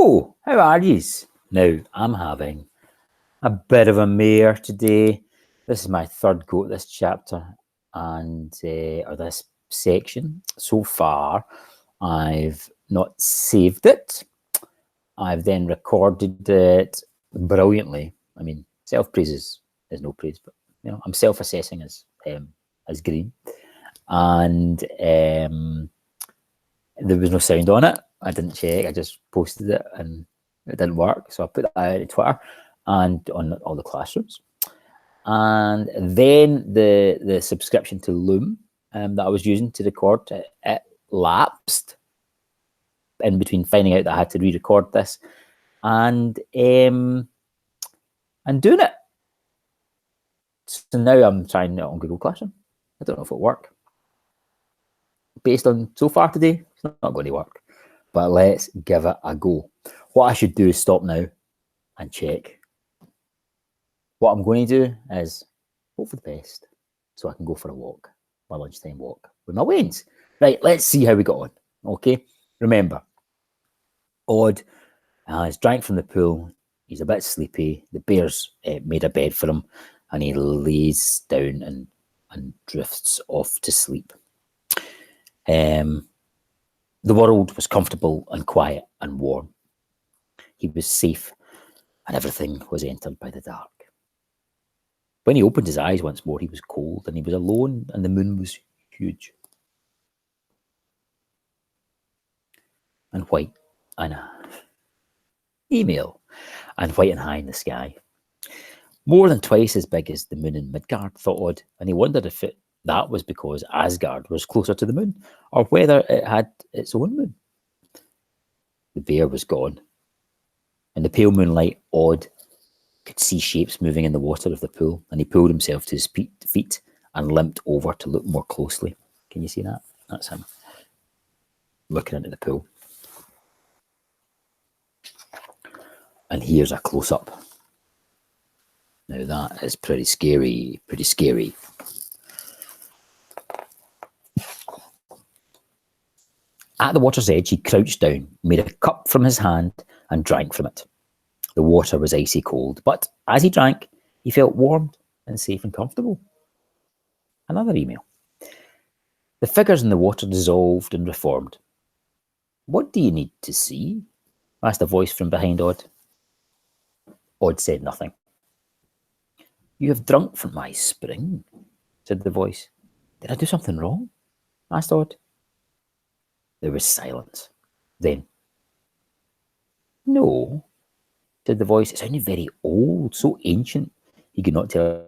So, how are yous? Now, I'm having a bit of a mare today. This is my third go at this chapter or this section. So far, I've not saved it. I've then recorded it brilliantly. I mean, self-praise is no praise, but I'm self-assessing as green. And there was no sound on it. I didn't check. I just posted it and it didn't work. So I put that out on Twitter and on all the classrooms. And then the subscription to Loom that I was using to record, it lapsed in between finding out that I had to re-record this and doing it. So now I'm trying it on Google Classroom. I don't know if it'll work. Based on so far today, it's not going to work. But let's give it a go. What I should do is stop now and check. What I'm going to do is hope for the best so I can go for a walk, my lunchtime walk with my Waynes. Right, let's see how we got on. Okay, remember, Odd has drank from the pool. He's a bit sleepy. The bear's made a bed for him and he lays down and drifts off to sleep. The world was comfortable and quiet and warm. He was safe and everything was entered by the dark. When he opened his eyes once more, he was cold and he was alone and the moon was huge and white and email and white and high in the sky. More than twice as big as the moon in Midgard, thought Odd, and he wondered if that was because Asgard was closer to the moon or whether it had its own moon. The bear was gone. In the pale moonlight, Odd could see shapes moving in the water of the pool, and he pulled himself to his feet and limped over to look more closely. Can you see that? That's him looking into the pool. And here's a close-up. Now that is pretty scary, pretty scary. At the water's edge, he crouched down, made a cup from his hand and drank from it. The water was icy cold, but as he drank, he felt warmed and safe and comfortable. Another email. The figures in the water dissolved and reformed. What do you need to see? Asked a voice from behind Odd. Odd said nothing. You have drunk from my spring, said the voice. Did I do something wrong? Asked Odd. There was silence. Then, no, said the voice. It sounded very old, so ancient, he could not tell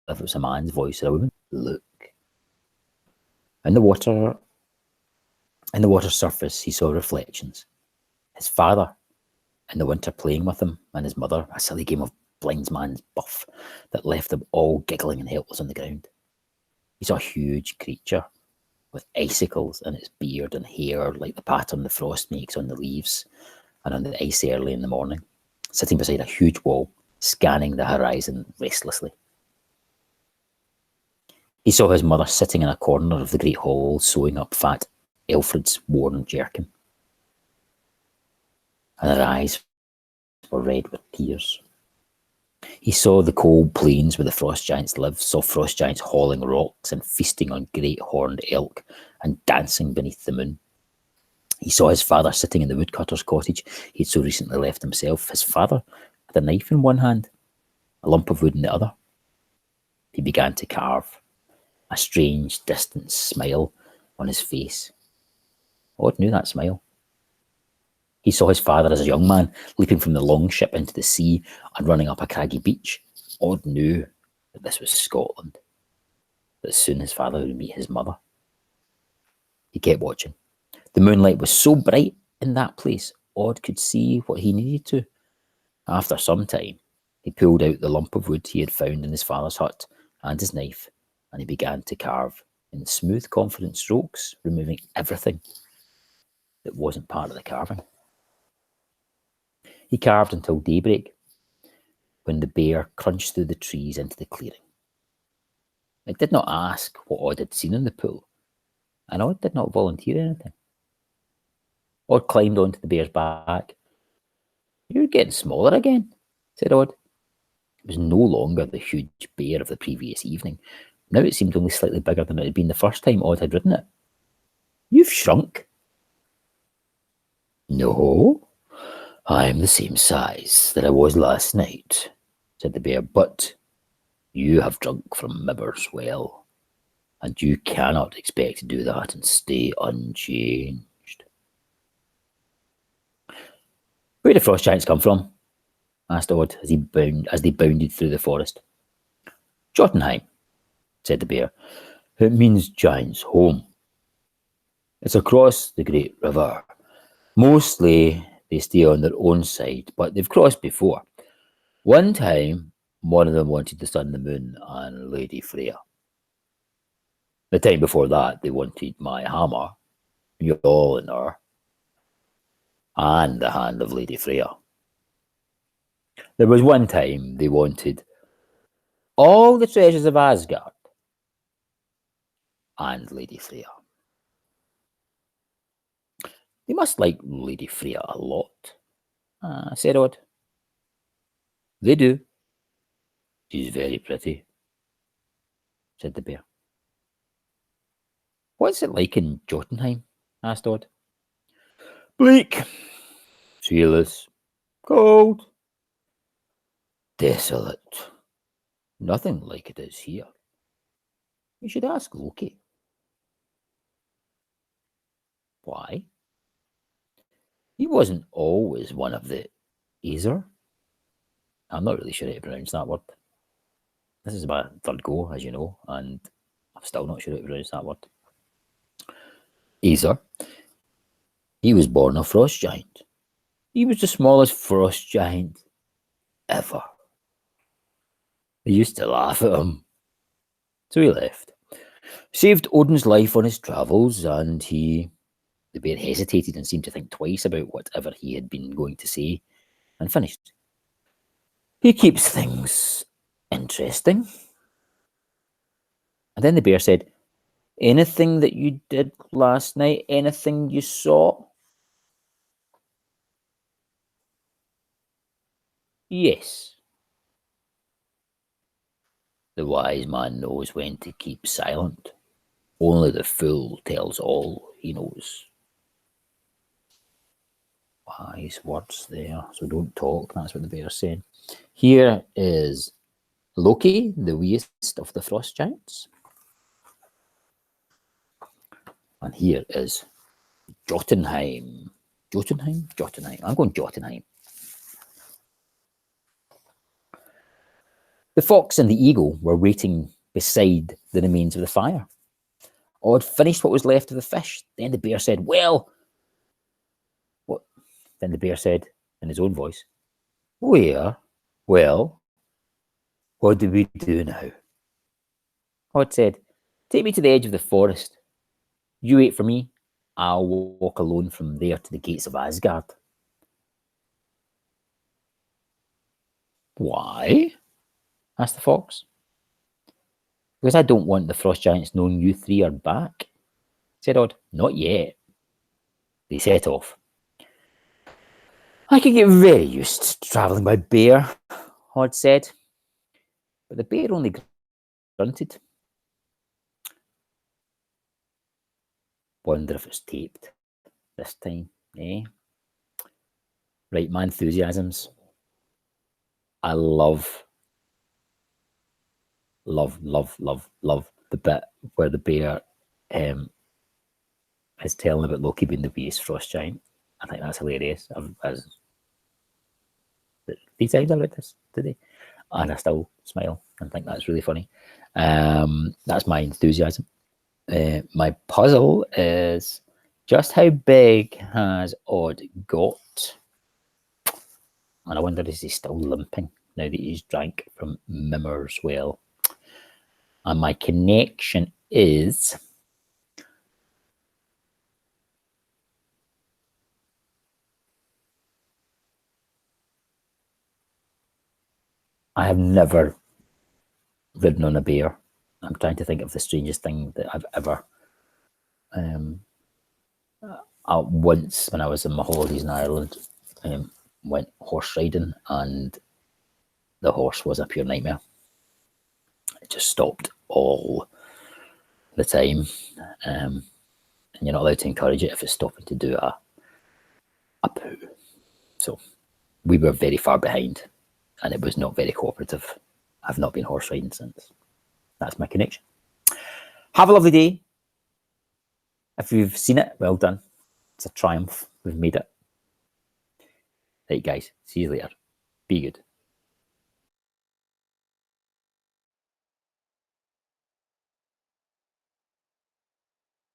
if it was a man's voice or a woman. Look. In the water's surface, he saw reflections. His father in the winter playing with him, and his mother, a silly game of blindsman's buff that left them all giggling and helpless on the ground. He saw a huge creature with icicles in its beard and hair like the pattern the frost makes on the leaves and on the ice early in the morning, sitting beside a huge wall, scanning the horizon restlessly. He saw his mother sitting in a corner of the great hall, sewing up fat Elfred's worn jerkin. And her eyes were red with tears. He saw the cold plains where the frost giants lived, saw frost giants hauling rocks and feasting on great horned elk and dancing beneath the moon. He saw his father sitting in the woodcutter's cottage he had so recently left himself. His father had a knife in one hand, a lump of wood in the other. He began to carve, a strange, distant smile on his face. Odd knew that smile. He saw his father as a young man, leaping from the longship into the sea and running up a craggy beach. Odd knew that this was Scotland, that soon his father would meet his mother. He kept watching. The moonlight was so bright in that place, Odd could see what he needed to. After some time, he pulled out the lump of wood he had found in his father's hut and his knife, and he began to carve in smooth, confident strokes, removing everything that wasn't part of the carving. He carved until daybreak, when the bear crunched through the trees into the clearing. It did not ask what Odd had seen in the pool, and Odd did not volunteer anything. Odd climbed onto the bear's back. "You're getting smaller again," said Odd. It was no longer the huge bear of the previous evening. Now it seemed only slightly bigger than it had been the first time Odd had ridden it. "You've shrunk." "No, I'm the same size that I was last night," said the bear, "but you have drunk from Mimmer's well, and you cannot expect to do that and stay unchanged." "Where do frost giants come from?" asked Odd as they bounded through the forest. "Jotunheim," said the bear. "It means giant's home. It's across the great river. Mostly they stay on their own side, but they've crossed before. One time, one of them wanted the sun, the moon, and Lady Freya. The time before that, they wanted my hammer, Mjolnir, and the hand of Lady Freya. There was one time they wanted all the treasures of Asgard and Lady Freya. They must like Lady Freya a lot," said Odd. "They do. She's very pretty," said the bear. "What's it like in Jotunheim?" asked Odd. "Bleak, treeless, cold, desolate. Nothing like it is here. You should ask Loki." "Why?" "He wasn't always one of the Aesir." I'm not really sure how to pronounce that word. This is my third go, as you know, and I'm still not sure how to pronounce that word. Aesir. He was born a frost giant. He was the smallest frost giant ever. They used to laugh at him. So he left. Saved Odin's life on his travels, and the bear hesitated and seemed to think twice about whatever he had been going to say, and finished. "He keeps things interesting." And then the bear said, "Anything that you did last night? Anything you saw?" "Yes." The wise man knows when to keep silent. Only the fool tells all he knows. Wise words there. So don't talk. That's what the bear's saying. Here is Loki, the weest of the frost giants. And here is Jotunheim. Jotunheim? Jotunheim. I'm going Jotunheim. The fox and the eagle were waiting beside the remains of the fire. Odd finished what was left of the fish. Then the bear said, "Well," what? Then the bear said in his own voice, Well, what do we do now?" Odd said, "Take me to the edge of the forest. You wait for me. I'll walk alone from there to the gates of Asgard." "Why?" asked the fox. "Because I don't want the frost giants knowing you three are back," said Odd. "Not yet." They set off. "I could get very used to travelling by bear," Odd said. But the bear only grunted. Wonder if it's taped this time, eh? Right, my enthusiasms. I love the bit where the bear is telling about Loki being the biggest frost giant. I think that's hilarious. I've 3 times I've read this today, and I still smile and think that's really funny. That's my enthusiasm. My puzzle is, just how big has Odd got? And I wonder, is he still limping now that he's drank from Mimmer's well? And my connection is, I have never ridden on a bear. I'm trying to think of the strangest thing that I've ever once when I was on my holidays in Ireland, went horse riding, and the horse was a pure nightmare. It just stopped all the time, and you're not allowed to encourage it if it's stopping to do a poo. So we were very far behind, and it was not very cooperative. I've not been horse riding since. That's my connection. Have a lovely day. If you've seen it, well done. It's a triumph. We've made it. Right, guys. See you later. Be good.